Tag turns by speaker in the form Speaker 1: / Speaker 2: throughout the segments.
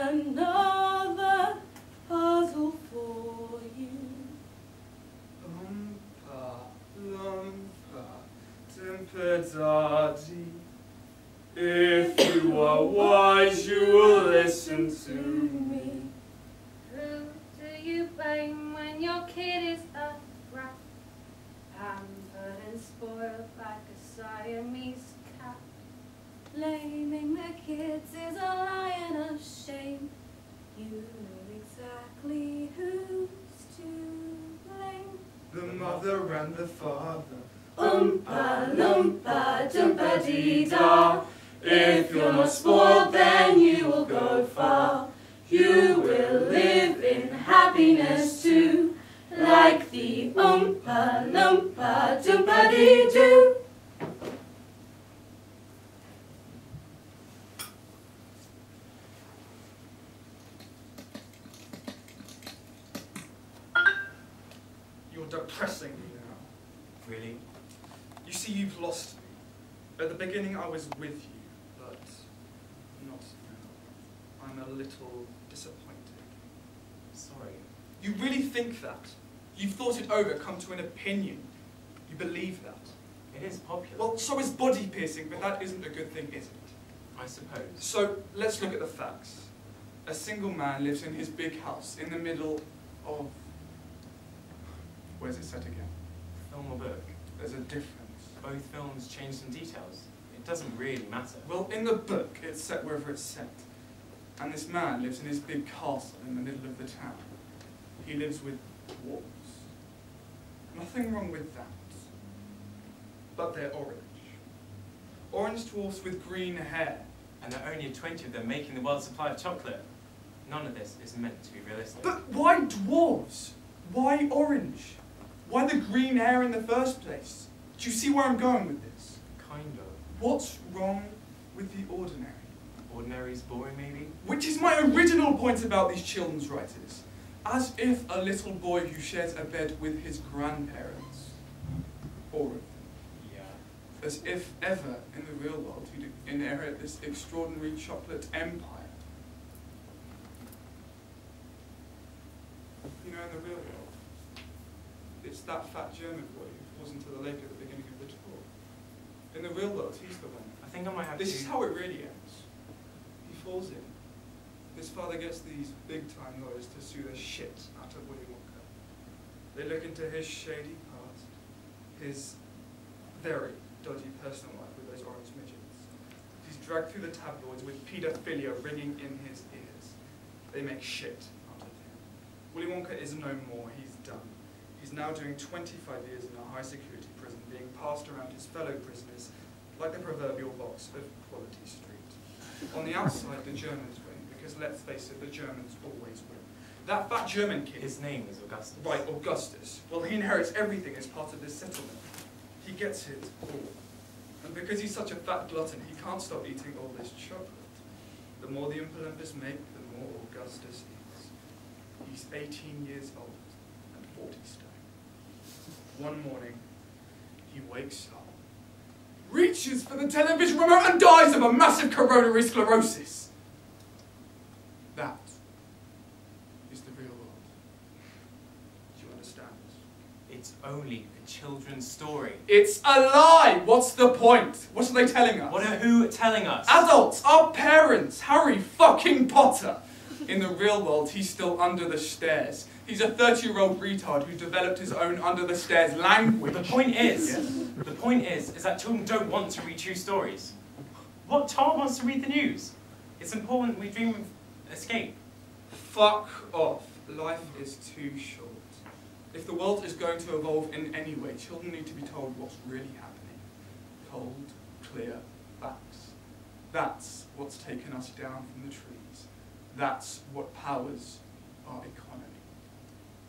Speaker 1: Another puzzle for you.
Speaker 2: Lumpa, Timperdadi. If you are wise, you will listen to me.
Speaker 1: Who do you blame when your kid is a brat? Pampered and spoiled like a Siamese cat. Blaming the kids is a lion of shame. You know exactly who's to blame.
Speaker 2: The mother and the father.
Speaker 1: Oompa loompa doompa dee da. If you're not spoiled, then you will go far. You will live in happiness too, like the Oompa loompa doompa dee doo.
Speaker 2: You're depressing me now.
Speaker 3: Really?
Speaker 2: You see, you've lost me. At the beginning I was with you, but not now. I'm a little disappointed.
Speaker 3: Sorry.
Speaker 2: You really think that? You've thought it over, come to an opinion. You believe that?
Speaker 3: It is popular.
Speaker 2: Well, so is body piercing, but that isn't a good thing, is it?
Speaker 3: I suppose.
Speaker 2: So, let's look at the facts. A single man lives in his big house in the middle of... Where's it set again?
Speaker 3: Film or book?
Speaker 2: There's a difference.
Speaker 3: Both films change some details. It doesn't really matter.
Speaker 2: Well, in the book, it's set wherever it's set. And this man lives in his big castle in the middle of the town. He lives with dwarves. Nothing wrong with that. But they're orange. Orange dwarfs with green hair.
Speaker 3: And there are only 20 of them making the world's supply of chocolate. None of this is meant to be realistic.
Speaker 2: But why dwarves? Why orange? Why the green hair in the first place? Do you see where I'm going with this?
Speaker 3: Kind of.
Speaker 2: What's wrong with the ordinary?
Speaker 3: Ordinary's boring, maybe?
Speaker 2: Which is my original point about these children's writers. As if a little boy who shares a bed with his grandparents, or of them,
Speaker 3: Yeah.
Speaker 2: as if ever in the real world he'd inherit this extraordinary chocolate empire. You know, in the real world, it's that fat German boy who falls into the lake at the beginning of the tour. In the real world, he's the one.
Speaker 3: I think I might have
Speaker 2: This
Speaker 3: to...
Speaker 2: is how it really ends. He falls in. His father gets these big-time lawyers to sue the shit out of Willy Wonka. They look into his shady past, his very dodgy personal life with those orange midgets. He's dragged through the tabloids with paedophilia ringing in his ears. They make shit out of him. Willy Wonka is no more. He's done. He's now doing 25 years in a high-security prison, being passed around his fellow prisoners like the proverbial box of Quality Street. On the outside, the Germans win, because let's face it, the Germans always win. That fat German kid...
Speaker 3: His name is Augustus.
Speaker 2: Right, Augustus. Well, he inherits everything as part of this settlement. He gets it all. And because he's such a fat glutton, he can't stop eating all this chocolate. The more the Oompa Loompas make, the more Augustus eats. He's 18 years old and 40 stone. One morning, he wakes up, reaches for the television remote and dies of a massive coronary sclerosis. That is the real world. Do you understand?
Speaker 3: It's only a children's story.
Speaker 2: It's a lie! What's the point? What are they telling us?
Speaker 3: What are who telling us?
Speaker 2: Adults, our parents, Harry fucking Potter. In the real world, he's still under the stairs. He's a 30-year-old retard who developed his own under-the-stairs language.
Speaker 3: The point is,
Speaker 2: Yes?
Speaker 3: the point is that children don't want to read true stories. What child wants to read the news? It's important we dream of escape.
Speaker 2: Fuck off. Life is too short. If the world is going to evolve in any way, children need to be told what's really happening. Cold, clear facts. That's what's taken us down from the trees. That's what powers our economy.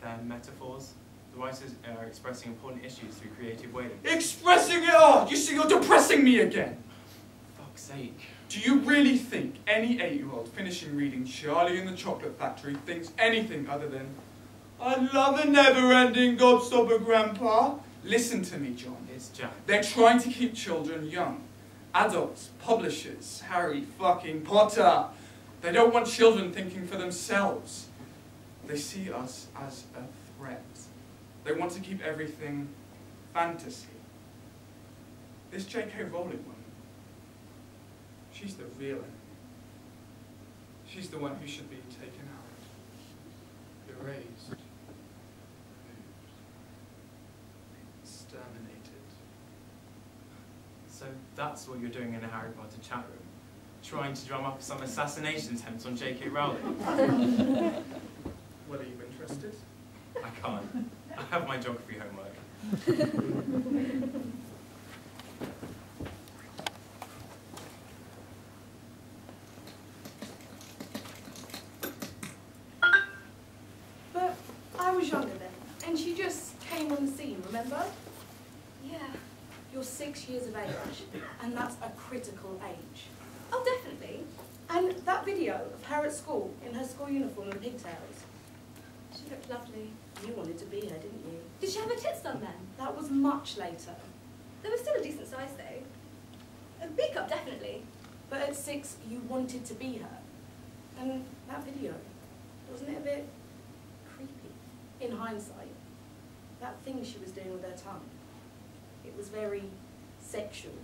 Speaker 3: They're metaphors. The writers are expressing important issues through creative waiting.
Speaker 2: Expressing it all! You see, you're depressing me again!
Speaker 3: Fuck's sake.
Speaker 2: Do you really think any 8-year-old finishing reading Charlie and the Chocolate Factory thinks anything other than, I love a never-ending gobstopper, Grandpa? Listen to me, John.
Speaker 3: It's Jack.
Speaker 2: They're trying to keep children young. Adults, publishers, Harry fucking Potter. They don't want children thinking for themselves. They see us as a threat. They want to keep everything fantasy. This J.K. Rowling woman, she's the real enemy. She's the one who should be taken out, erased, removed, exterminated.
Speaker 3: So that's what you're doing in a Harry Potter chat room? Trying to drum up some assassination attempts on J.K. Rowling?
Speaker 2: Well, are you interested?
Speaker 3: I can't. I have my geography homework.
Speaker 4: But I was younger then, and she just came on the scene, remember?
Speaker 1: Yeah.
Speaker 4: You're 6 years of age, and that's a critical age.
Speaker 1: Oh, definitely.
Speaker 4: And that video of her at school, in her school uniform and pigtails,
Speaker 1: She looked lovely.
Speaker 4: you wanted to be her, didn't you?
Speaker 1: Did she have her tits done then?
Speaker 4: That was much later.
Speaker 1: They were still a decent size though. A B cup, definitely.
Speaker 4: But at 6, you wanted to be her. And that video, wasn't it a bit creepy? In hindsight, that thing she was doing with her tongue, it was very sexual.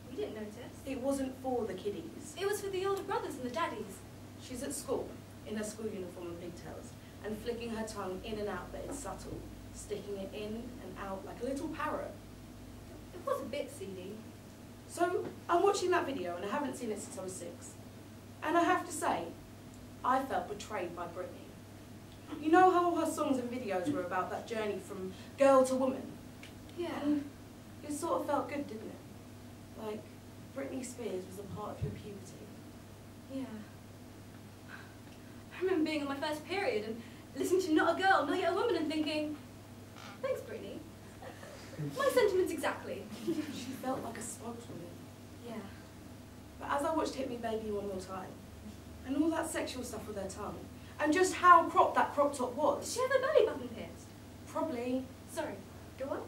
Speaker 1: We didn't notice.
Speaker 4: It wasn't for the kiddies.
Speaker 1: It was for the older brothers and the daddies.
Speaker 4: She's at school, in her school uniform and pigtails, and flicking her tongue in and out, but it's subtle, sticking it in and out like a little parrot.
Speaker 1: It was a bit seedy.
Speaker 4: So I'm watching that video, and I haven't seen it since I was 6. And I have to say, I felt betrayed by Britney. You know how all her songs and videos were about that journey from girl to woman?
Speaker 1: Yeah.
Speaker 4: And it sort of felt good, didn't it? Like Britney Spears was a part of your puberty.
Speaker 1: Yeah. I remember being on my first period and listening to Not a Girl, Not Yet a Woman and thinking, thanks, Brittany. My sentiments exactly.
Speaker 4: She felt like a spokeswoman.
Speaker 1: Yeah.
Speaker 4: But as I watched Hit Me Baby one more time, and all that sexual stuff with her tongue, and just how cropped that crop top
Speaker 1: Did
Speaker 4: was,
Speaker 1: she have her belly button pierced?
Speaker 4: probably,
Speaker 1: Sorry, go on.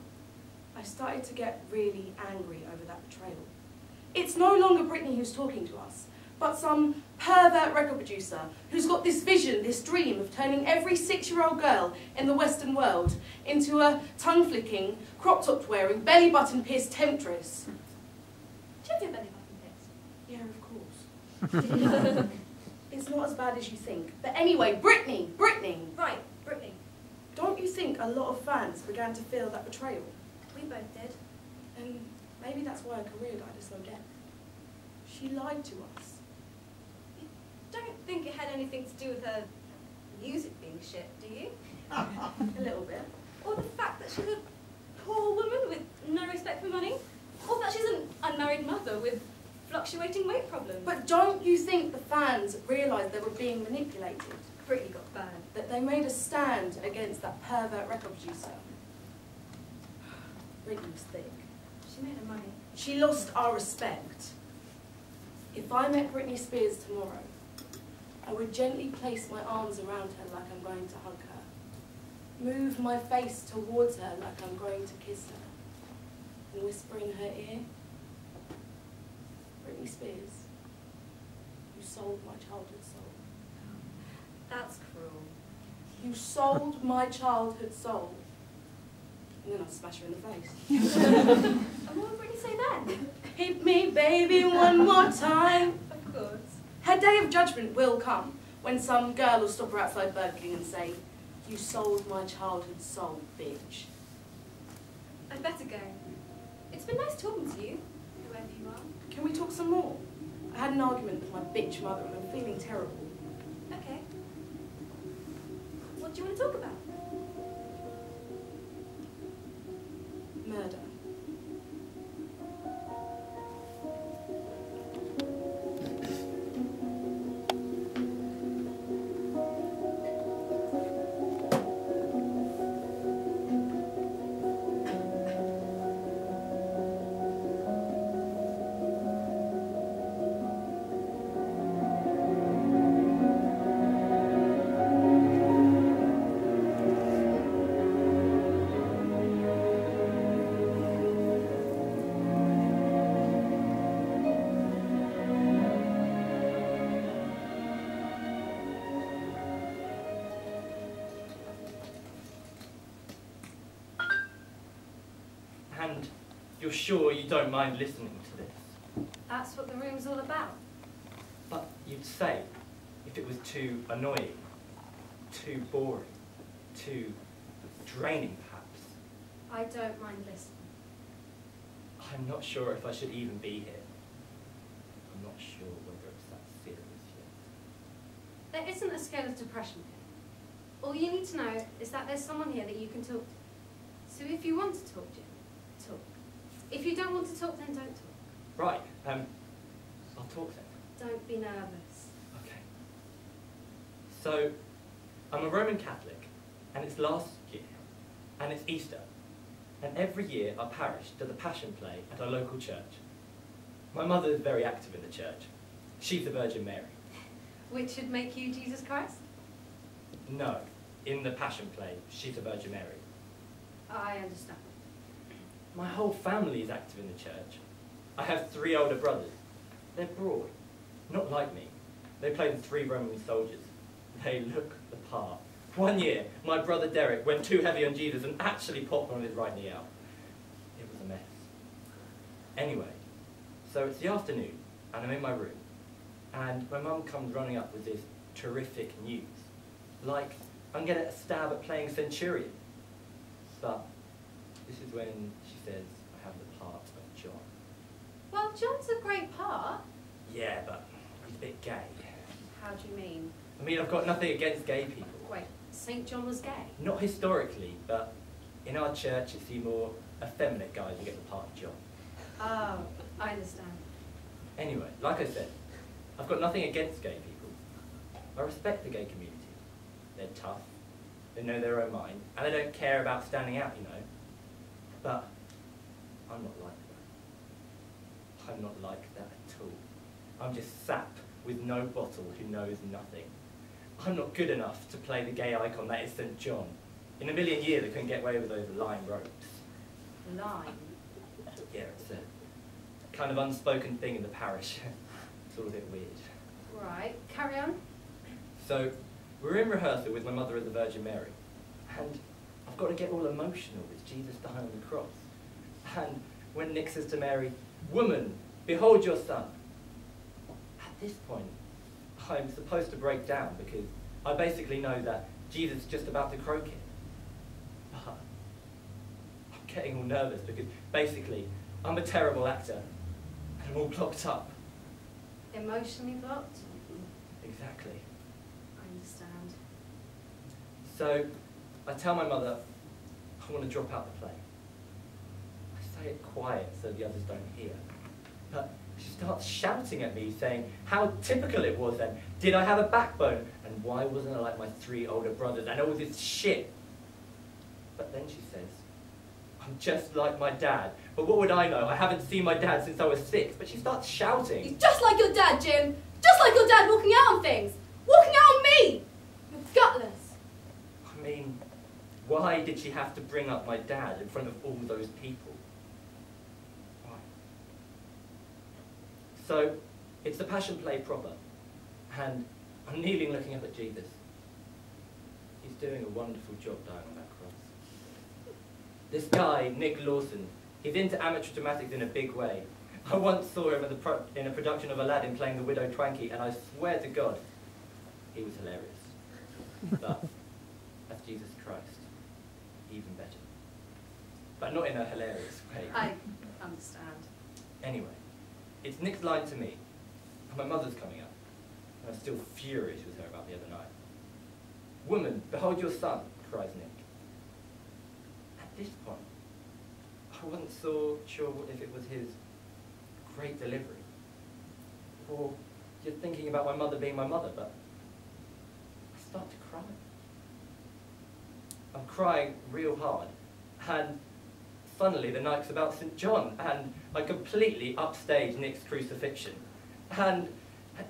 Speaker 4: I started to get really angry over that betrayal. It's no longer Britney who's talking to us, but some pervert record producer who's got this vision, this dream of turning every 6-year-old girl in the Western world into a tongue-flicking, crop-top wearing, belly-button pierced temptress.
Speaker 1: Did you have your belly button pierced?
Speaker 4: Yeah, of course. It's not as bad as you think. But anyway, Britney!
Speaker 1: Right, Brittany.
Speaker 4: Don't you think a lot of fans began to feel that betrayal?
Speaker 1: We both did.
Speaker 4: And maybe that's why her career died a slow death. She lied to us.
Speaker 1: Don't think it had anything to do with her music being shit, do you?
Speaker 4: A little bit.
Speaker 1: Or the fact that she's a poor woman with no respect for money? Or that she's an unmarried mother with fluctuating weight problems?
Speaker 4: But don't you think the fans realised they were being manipulated?
Speaker 1: Brittany got burned.
Speaker 4: That they made a stand against that pervert record producer? Britney was thick.
Speaker 1: She made her money.
Speaker 4: She lost our respect. If I met Britney Spears tomorrow, I would gently place my arms around her like I'm going to hug her, move my face towards her like I'm going to kiss her, and whisper in her ear, Britney Spears, you sold my childhood soul.
Speaker 1: That's cruel.
Speaker 4: You sold my childhood soul. And then I'd smash her in the face.
Speaker 1: And what would Brittany say then?
Speaker 4: Hit me, baby, one more time.
Speaker 1: Of course.
Speaker 4: Her day of judgment will come when some girl will stop her outside Burger King and say, you sold my childhood soul, bitch.
Speaker 1: I'd better go. It's been nice talking to you, whoever you are.
Speaker 4: Can we talk some more? I had an argument with my bitch mother and I'm feeling terrible.
Speaker 1: Okay. What do you want to talk about?
Speaker 4: Murder.
Speaker 5: you're sure you don't mind listening to this.
Speaker 1: That's what the room's all about.
Speaker 5: But you'd say, if it was too annoying, too boring, too draining perhaps.
Speaker 1: I don't mind listening.
Speaker 5: I'm not sure if I should even be here. I'm not sure whether it's that serious yet.
Speaker 1: There isn't a scale of depression here. All you need to know is that there's someone here that you can talk to. So if you want to talk, Jim, talk. If you don't want to talk, then don't talk.
Speaker 5: Right, I'll talk then.
Speaker 1: Don't be nervous.
Speaker 5: Okay. So, I'm a Roman Catholic, and it's last year, and it's Easter. And every year our parish does a passion play at our local church. My mother is very active in the church. She's the Virgin Mary.
Speaker 1: Which should make you Jesus Christ?
Speaker 5: No, in the passion play, she's the Virgin Mary.
Speaker 1: I understand.
Speaker 5: My whole family is active in the church. I have 3 older brothers. They're broad, not like me. They play the 3 Roman soldiers. They look the part. One year, my brother Derek went too heavy on Jesus and actually popped one of his right knee out. It was a mess. Anyway, so it's the afternoon, and I'm in my room, and my mum comes running up with this terrific news. Like, I'm getting a stab at playing Centurion. But this is when she says I have the part of John.
Speaker 1: Well, John's a great part.
Speaker 5: Yeah, but he's a bit gay.
Speaker 1: How do you mean?
Speaker 5: I mean, I've got nothing against gay people.
Speaker 1: Wait, St. John was gay?
Speaker 5: Not historically, but in our church it's the more effeminate guys who get the part of John.
Speaker 1: Oh, I understand.
Speaker 5: Anyway, like I said, I've got nothing against gay people. I respect the gay community. They're tough, they know their own mind, and they don't care about standing out, you know. But I'm not like that. I'm not like that at all. I'm just sap with no bottle who knows nothing. I'm not good enough to play the gay icon that is St. John. In a million years I couldn't get away with those lime ropes.
Speaker 1: Lime?
Speaker 5: Yeah, it's a kind of unspoken thing in the parish. It's all a bit weird.
Speaker 1: Right, carry on.
Speaker 5: So, we're in rehearsal with my mother as the Virgin Mary, and I've got to get all emotional with Jesus dying on the cross. And when Nick says to Mary, "Woman, behold your son," at this point, I'm supposed to break down because I basically know that Jesus is just about to croak it. But I'm getting all nervous because basically I'm a terrible actor and I'm all blocked up.
Speaker 1: Emotionally blocked?
Speaker 5: Exactly.
Speaker 1: I understand.
Speaker 5: So I tell my mother I want to drop out the play. I say it quiet so the others don't hear. But she starts shouting at me, saying how typical it was then. Did I have a backbone? And why wasn't I like my 3 older brothers? And all this shit. But then she says, I'm just like my dad. But what would I know? I haven't seen my dad since I was 6. But she starts shouting.
Speaker 4: He's just like your dad, Jim. Just like your dad walking out on things. Walking out on me. You're gutless.
Speaker 5: I mean, why did she have to bring up my dad in front of all those people? Why? So, it's the Passion Play proper. And I'm kneeling looking up at Jesus. He's doing a wonderful job dying on that cross. This guy, Nick Lawson, he's into amateur dramatics in a big way. I once saw him in a production of Aladdin playing the Widow Twankey, and I swear to God, he was hilarious. But as Jesus Christ, even better. But not in a hilarious way.
Speaker 1: I understand.
Speaker 5: Anyway, it's Nick's line to me, and my mother's coming up, and I'm still furious with her about the other night. "Woman, behold your son," cries Nick. At this point, I wasn't so sure if it was his great delivery, or just thinking about my mother being my mother, but I start to cry. I'm crying real hard, and funnily the night's about St. John, and I completely upstage Nick's crucifixion, and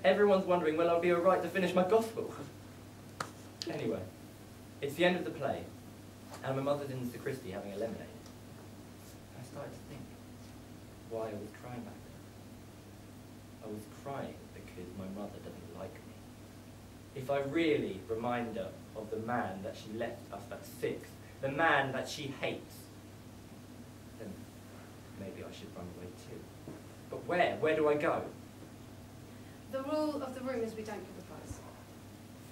Speaker 5: everyone's wondering when I'll be alright to finish my gospel. Anyway, it's the end of the play, and my mother's in the sacristy having a lemonade. I started to think why I was crying back then. I was crying because my mother doesn't like me. If I really remind her of the man that she left us at 6, the man that she hates, then maybe I I should run away too. But where? Where do I go?
Speaker 1: The rule of the room is we don't give advice.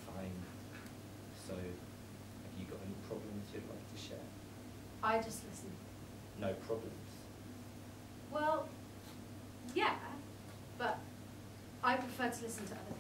Speaker 5: Fine. So, have you got any problems you'd like to share?
Speaker 1: I just listen.
Speaker 5: No problems.
Speaker 1: Well, yeah, but I prefer to listen to other people.